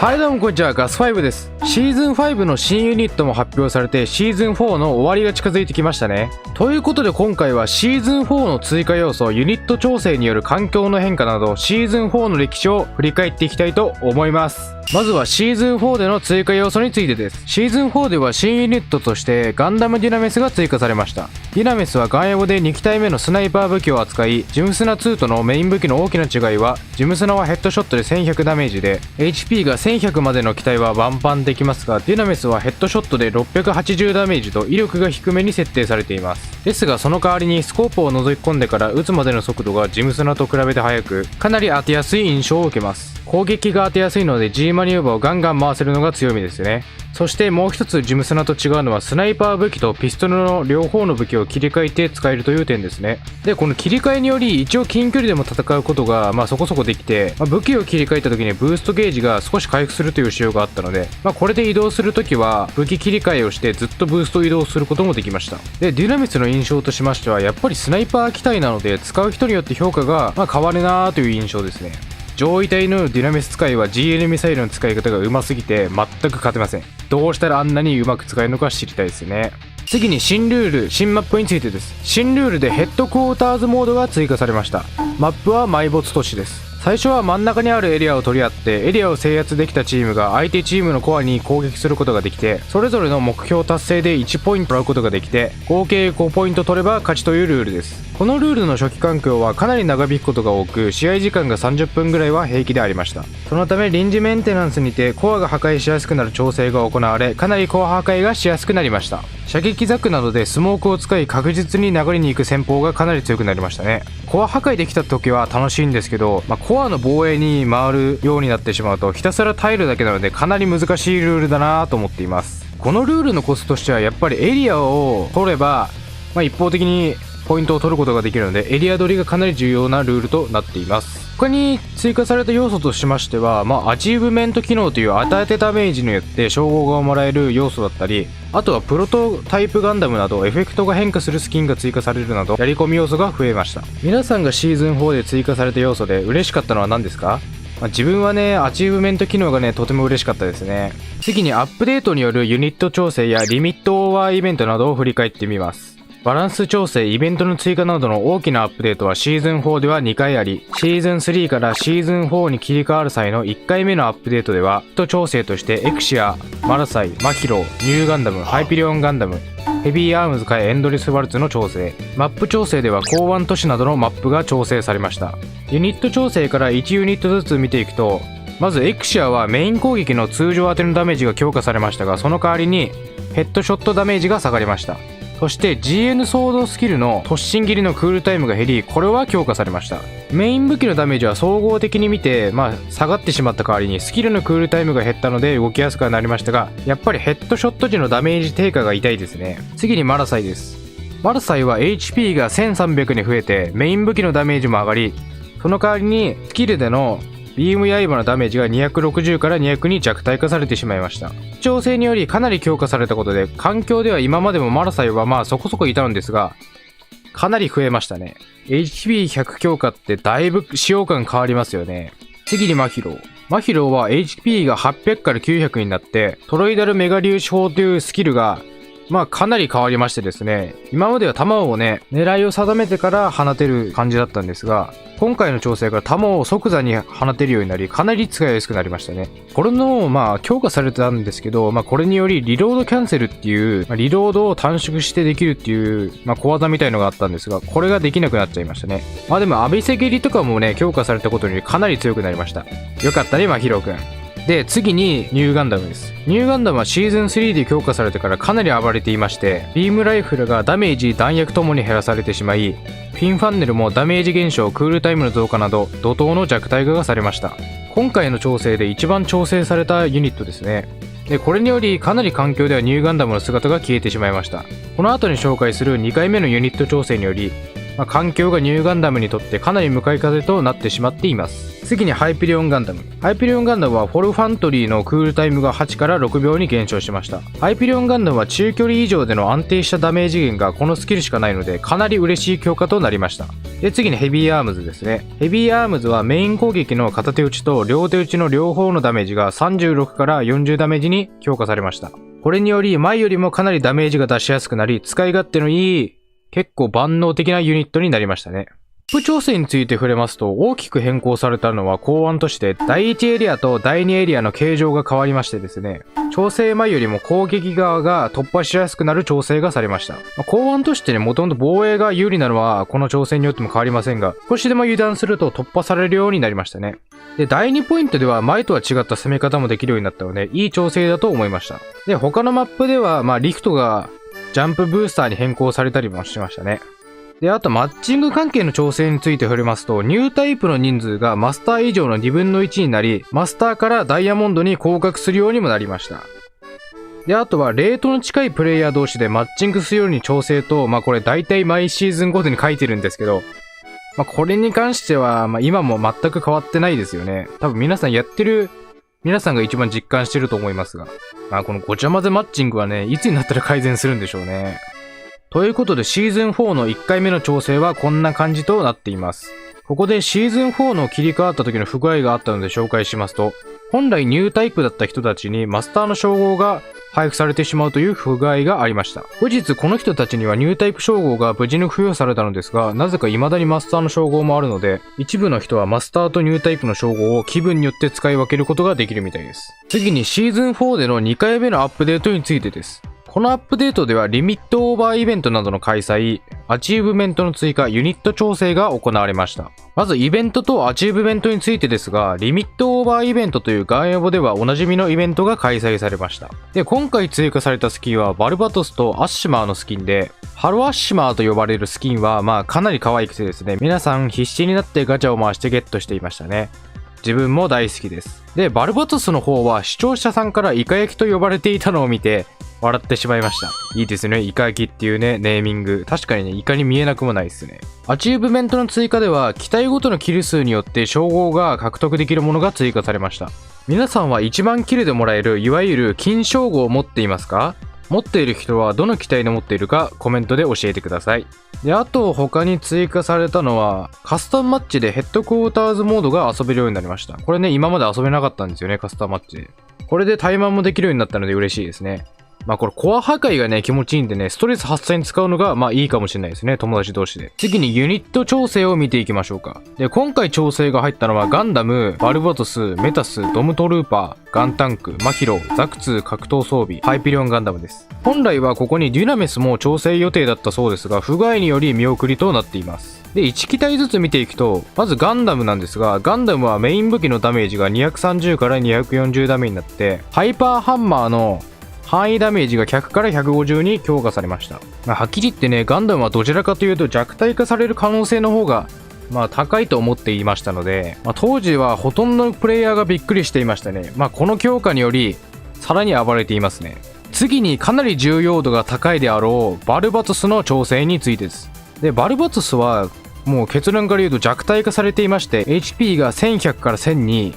はいどうもこんにちは、ガス5です。シーズン5の新ユニットも発表されてシーズン4の終わりが近づいてきましたね。ということで今回はシーズン4の追加要素、ユニット調整による環境の変化などシーズン4の歴史を振り返っていきたいと思います。まずはシーズン4での追加要素についてです。シーズン4では新ユニットとしてガンダムデュナメスが追加されました。デュナメスはガンエボで2機体目のスナイパー武器を扱い、ジムスナ2とのメイン武器の大きな違いは、ジムスナはヘッドショットで1100ダメージで HP が1100までの機体はワンパンできますが、デュナメスはヘッドショットで680ダメージと威力が低めに設定されています。ですがその代わりにスコープを覗き込んでから撃つまでの速度がジムスナと比べて速く、かなり当てやすい印象を受けます。攻撃が当てやすいので G マニューバーをガンガン回せるのが強みですね。そしてもう一つジムスナと違うのはスナイパー武器とピストルの両方の武器を切り替えて使えるという点ですね。でこの切り替えにより一応近距離でも戦うことがそこそこできて、武器を切り替えた時にブーストゲージが少し回復するという仕様があったので、これで移動する時は武器切り替えをしてずっとブースト移動することもできました。でデュナミスの印象としましてはやっぱりスナイパー機体なので使う人によって評価が変わるなーという印象ですね。上位体のデュナメス使いは GN ミサイルの使い方が上手すぎて全く勝てません。どうしたらあんなにうまく使えるのか知りたいですね。次に新ルール、新マップについてです。新ルールでヘッドクォーターズモードが追加されました。マップは埋没都市です。最初は真ん中にあるエリアを取り合ってエリアを制圧できたチームが相手チームのコアに攻撃することができて、それぞれの目標達成で1ポイントもらうことができて、合計5ポイント取れば勝ちというルールです。このルールの初期環境はかなり長引くことが多く、試合時間が30分ぐらいは平気でありました。そのため臨時メンテナンスにてコアが破壊しやすくなる調整が行われ、かなりコア破壊がしやすくなりました。射撃ザクなどでスモークを使い確実に流れに行く戦法がかなり強くなりましたね。コア破壊できた時は楽しいんですけど、コアの防衛に回るようになってしまうとひたすら耐えるだけなのでかなり難しいルールだなと思っています。このルールのコツとしてはやっぱりエリアを取れば、一方的にポイントを取ることができるのでエリア取りがかなり重要なルールとなっています。他に追加された要素としましては、アチーブメント機能という与えてダメージによって称号がもらえる要素だったり、あとはプロトタイプガンダムなどエフェクトが変化するスキンが追加されるなどやり込み要素が増えました。皆さんがシーズン4で追加された要素で嬉しかったのは何ですか？自分はね、アチーブメント機能がね、とても嬉しかったですね。次にアップデートによるユニット調整やリミットオーバーイベントなどを振り返ってみます。バランス調整、イベントの追加などの大きなアップデートはシーズン4では2回あり、シーズン3からシーズン4に切り替わる際の1回目のアップデートでは、ユニット調整としてエクシア、マラサイ、マヒロ、ニューガンダム、ハイピリオンガンダム、ヘビーアームズかエンドレスワルツの調整、マップ調整では港湾都市などのマップが調整されました。ユニット調整から1ユニットずつ見ていくと、まずエクシアはメイン攻撃の通常当てのダメージが強化されましたが、その代わりにヘッドショットダメージが下がりました。そして GN ソードスキルの突進切りのクールタイムが減り、これは強化されました。メイン武器のダメージは総合的に見て下がってしまった代わりにスキルのクールタイムが減ったので動きやすくはなりましたが、やっぱりヘッドショット時のダメージ低下が痛いですね。次にマラサイです。マラサイは HP が1300に増えてメイン武器のダメージも上がり、その代わりにスキルでのビーム刃のダメージが260から200に弱体化されてしまいました。調整によりかなり強化されたことで、環境では今までもマラサイはそこそこいたんですが、かなり増えましたね。HP100 強化ってだいぶ使用感変わりますよね。次にマヒロ。マヒロは HP が800から900になって、トロイダルメガ粒子砲というスキルがかなり変わりましてですね、今までは弾をね、狙いを定めてから放てる感じだったんですが、今回の調整から弾を即座に放てるようになり、かなり使いやすくなりましたね。これの強化されてたんですけど、これによりリロードキャンセルっていう、リロードを短縮してできるっていう、小技みたいのがあったんですが、これができなくなっちゃいましたね。でも浴びせ蹴りとかもね、強化されたことによりかなり強くなりました。よかったね、ヒロくん。で次にニューガンダムです。ニューガンダムはシーズン3で強化されてからかなり暴れていまして、ビームライフルがダメージ弾薬ともに減らされてしまい、フィンファンネルもダメージ減少、クールタイムの増加など怒涛の弱体化がされました。今回の調整で一番調整されたユニットですね。でこれによりかなり環境ではニューガンダムの姿が消えてしまいました。この後に紹介する2回目のユニット調整により環境がニューガンダムにとってかなり向かい風となってしまっています。次にハイペリオンガンダム。ハイペリオンガンダムはフォルファントリーのクールタイムが8から6秒に減少しました。ハイペリオンガンダムは中距離以上での安定したダメージ源がこのスキルしかないのでかなり嬉しい強化となりました。で、次にヘビーアームズですね。ヘビーアームズはメイン攻撃の片手打ちと両手打ちの両方のダメージが36から40ダメージに強化されました。これにより前よりもかなりダメージが出しやすくなり、使い勝手のいい結構万能的なユニットになりましたね。マップ調整について触れますと、大きく変更されたのは考案として第1エリアと第2エリアの形状が変わりましてですね、調整前よりも攻撃側が突破しやすくなる調整がされました。考案としてね、もともと防衛が有利なのはこの調整によっても変わりませんが、少しでも油断すると突破されるようになりましたね。で、第2ポイントでは前とは違った攻め方もできるようになったので、いい調整だと思いました。で、他のマップではリフトがジャンプブースターに変更されたりもしましたね。で、あとマッチング関係の調整について触れますと、ニュータイプの人数がマスター以上の2分の1になり、マスターからダイヤモンドに降格するようにもなりました。で、あとはレートの近いプレイヤー同士でマッチングするように調整と、これ大体毎シーズンごとに書いてるんですけど、これに関しては、今も全く変わってないですよね。多分皆さんやってる、皆さんが一番実感してると思いますが。このごちゃ混ぜマッチングはね、いつになったら改善するんでしょうね。ということでシーズン4の1回目の調整はこんな感じとなっています。ここでシーズン4の切り替わった時の不具合があったので紹介しますと、本来ニュータイプだった人たちにマスターの称号が配布されてしまうという不具合がありました。後日この人たちにはニュータイプ称号が無事に付与されたのですが、なぜか未だにマスターの称号もあるので、一部の人はマスターとニュータイプの称号を気分によって使い分けることができるみたいです。次にシーズン4での2回目のアップデートについてです。このアップデートではリミットオーバーイベントなどの開催、アチーブメントの追加、ユニット調整が行われました。まずイベントとアチーブメントについてですが、リミットオーバーイベントというガンエボではおなじみのイベントが開催されました。で、今回追加されたスキンはバルバトスとアッシマーのスキンで、ハロアッシマーと呼ばれるスキンはかなり可愛くてですね、皆さん必死になってガチャを回してゲットしていましたね。自分も大好きです。で、バルバトスの方は視聴者さんからイカ焼きと呼ばれていたのを見て笑ってしまいました。いいですね。イカ焼きっていうね、ネーミング。確かにね、イカに見えなくもないですね。アチーブメントの追加では、機体ごとのキル数によって称号が獲得できるものが追加されました。皆さんは1万キルでもらえる、いわゆる金称号を持っていますか？持っている人はどの機体で持っているかコメントで教えてください。で、あと他に追加されたのは、カスタムマッチでヘッドクォーターズモードが遊べるようになりました。これね、今まで遊べなかったんですよね、カスタムマッチで。これでタイマンもできるようになったので嬉しいですね。これコア破壊がね、気持ちいいんでね、ストレス発散に使うのがいいかもしれないですね、友達同士で。次にユニット調整を見ていきましょうか。で、今回調整が入ったのはガンダム、バルバトス、メタス、ドムトルーパー、ガンタンク、マヒロ、ザクツ格闘装備、ハイピリオンガンダムです。本来はここにデュナメスも調整予定だったそうですが、不具合により見送りとなっています。で、1機体ずつ見ていくと、まずガンダムなんですが、ガンダムはメイン武器のダメージが230から240ダメになって、ハイパーハンマーの範囲ダメージが100から150に強化されました。はっきり言ってね、ガンダムはどちらかというと弱体化される可能性の方が高いと思っていましたので、当時はほとんどのプレイヤーがびっくりしていましたね。この強化によりさらに暴れていますね。次にかなり重要度が高いであろうバルバトスの調整についてです。で、バルバトスはもう結論から言うと弱体化されていまして、 HP が1100から1000に、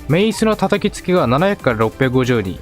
メイスの叩きつけが700から650に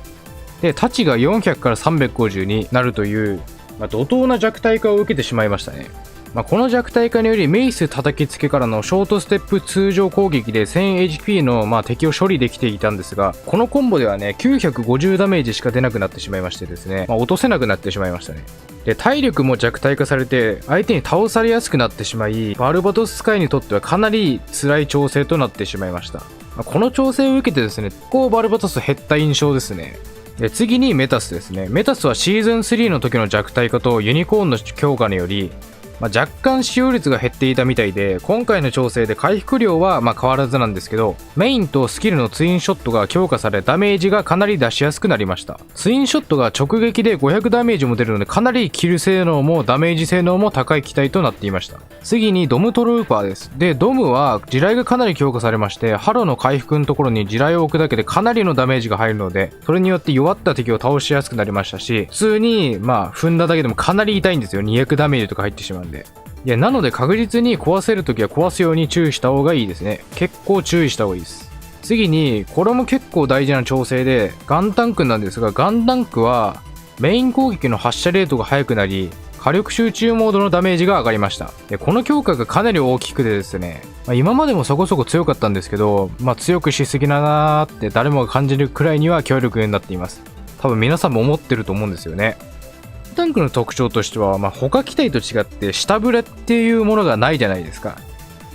で、タチが400から350になるという、怒涛な弱体化を受けてしまいましたね。この弱体化によりメイス叩きつけからのショートステップ通常攻撃で 1000HP の敵を処理できていたんですが、このコンボではね、950ダメージしか出なくなってしまいましてですね、落とせなくなってしまいましたね。で、体力も弱体化されて相手に倒されやすくなってしまい、バルバトススカイにとってはかなり辛い調整となってしまいました。この調整を受けてですね、バルバトス減った印象ですね。で、次にメタスですね。メタスはシーズン3の時の弱体化とユニコーンの強化により、若干使用率が減っていたみたいで、今回の調整で回復量は変わらずなんですけど、メインとスキルのツインショットが強化され、ダメージがかなり出しやすくなりました。ツインショットが直撃で500ダメージも出るので、かなりキル性能もダメージ性能も高い機体となっていました。次にドムトルーパーです。で、ドムは地雷がかなり強化されまして、ハロの回復のところに地雷を置くだけでかなりのダメージが入るので、それによって弱った敵を倒しやすくなりましたし、普通に踏んだだけでもかなり痛いんですよ。200ダメージとか入ってしまうんで。いや、なので確実に壊せるときは壊すように注意した方がいいですね。結構注意した方がいいです。次に、これも結構大事な調整で、ガンタンクなんですが、ガンタンクはメイン攻撃の発射レートが速くなり、火力集中モードのダメージが上がりました。で、この強化がかなり大きくてですね、今までもそこそこ強かったんですけど、強くしすぎだなーって誰もが感じるくらいには強力になっています。多分皆さんも思ってると思うんですよね。タンクの特徴としては、他機体と違って下振れっていうものがないじゃないですか。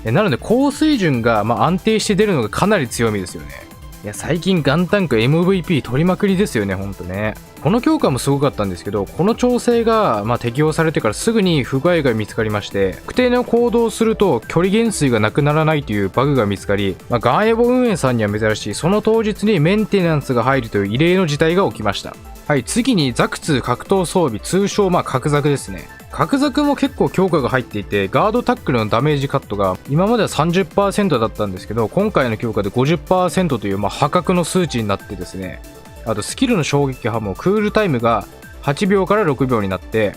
なので高水準が安定して出るのがかなり強みですよね。いや、最近ガンタンク MVP 取りまくりですよね、ほんとね。この強化もすごかったんですけど、この調整が適用されてからすぐに不具合が見つかりまして、特定の行動をすると距離減衰がなくならないというバグが見つかり、ガンエボ運営さんには珍しい、その当日にメンテナンスが入るという異例の事態が起きました。はい、次にザク2格闘装備、通称角ザクですね。角ザクも結構強化が入っていて、ガードタックルのダメージカットが今までは 30% だったんですけど、今回の強化で 50% という破格の数値になってですね、あとスキルの衝撃波もクールタイムが8秒から6秒になって、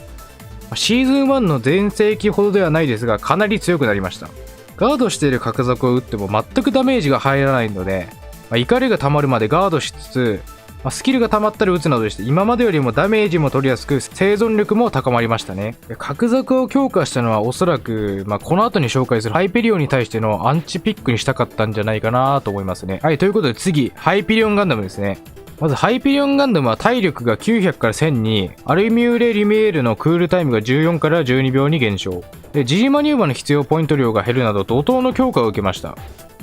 シーズン1の全盛期ほどではないですが、かなり強くなりました。ガードしている角ザクを打っても全くダメージが入らないので、怒りが溜まるまでガードしつつ、スキルが溜まったり打つなどして今までよりもダメージも取りやすく生存力も高まりましたね。角ザクを強化したのはおそらく、この後に紹介するハイペリオンに対してのアンチピックにしたかったんじゃないかなと思いますね。はい、ということで次、ハイペリオンガンダムですね。まずハイペリオンガンダムは体力が900から1000に、アルミューレ・リミエールのクールタイムが14から12秒に減少。で、時事マニューバーの必要ポイント量が減るなど怒涛の強化を受けました。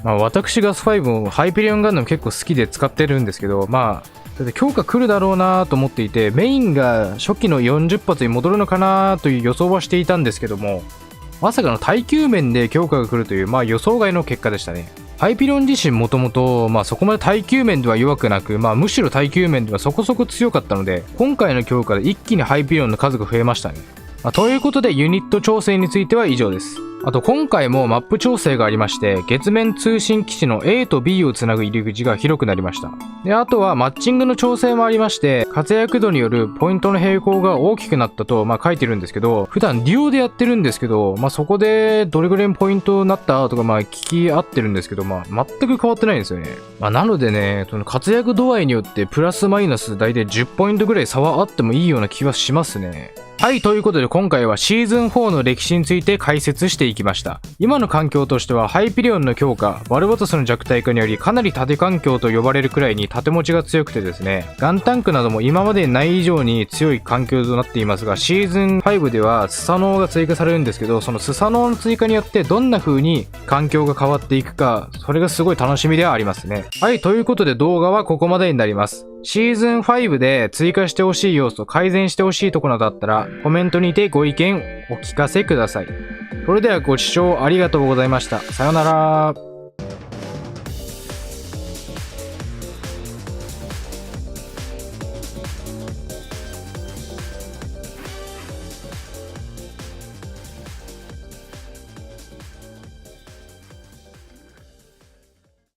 私ガス5もハイペリオンガンダム結構好きで使ってるんですけど、強化来るだろうなと思っていて、メインが初期の40発に戻るのかなという予想はしていたんですけども、まさかの耐久面で強化が来るという、予想外の結果でしたね。ハイペリオン自身もともとそこまで耐久面では弱くなく、むしろ耐久面ではそこそこ強かったので、今回の強化で一気にハイペリオンの数が増えましたね。ということでユニット調整については以上です。あと今回もマップ調整がありまして、月面通信基地の A と B をつなぐ入り口が広くなりました。で、あとはマッチングの調整もありまして、活躍度によるポイントの並行が大きくなったと書いてるんですけど、普段デュオでやってるんですけど、そこでどれぐらいのポイントになったとか聞き合ってるんですけど、全く変わってないんですよね。なのでね、その活躍度合いによってプラスマイナス大体10ポイントぐらい差はあってもいいような気はしますね。はい、ということで今回はシーズン4の歴史について解説していきました。今の環境としてはハイペリオンの強化、バルバトスの弱体化によりかなり縦環境と呼ばれるくらいに縦持ちが強くてですね、ガンタンクなども今までにない以上に強い環境となっていますが、シーズン5ではスサノオが追加されるんですけど、そのスサノオの追加によってどんな風に環境が変わっていくか、それがすごい楽しみではありますね。はい、ということで動画はここまでになります。シーズン5で追加してほしい要素、改善してほしいところなどあったら、コメントにてご意見お聞かせください。それではご視聴ありがとうございました。さようなら。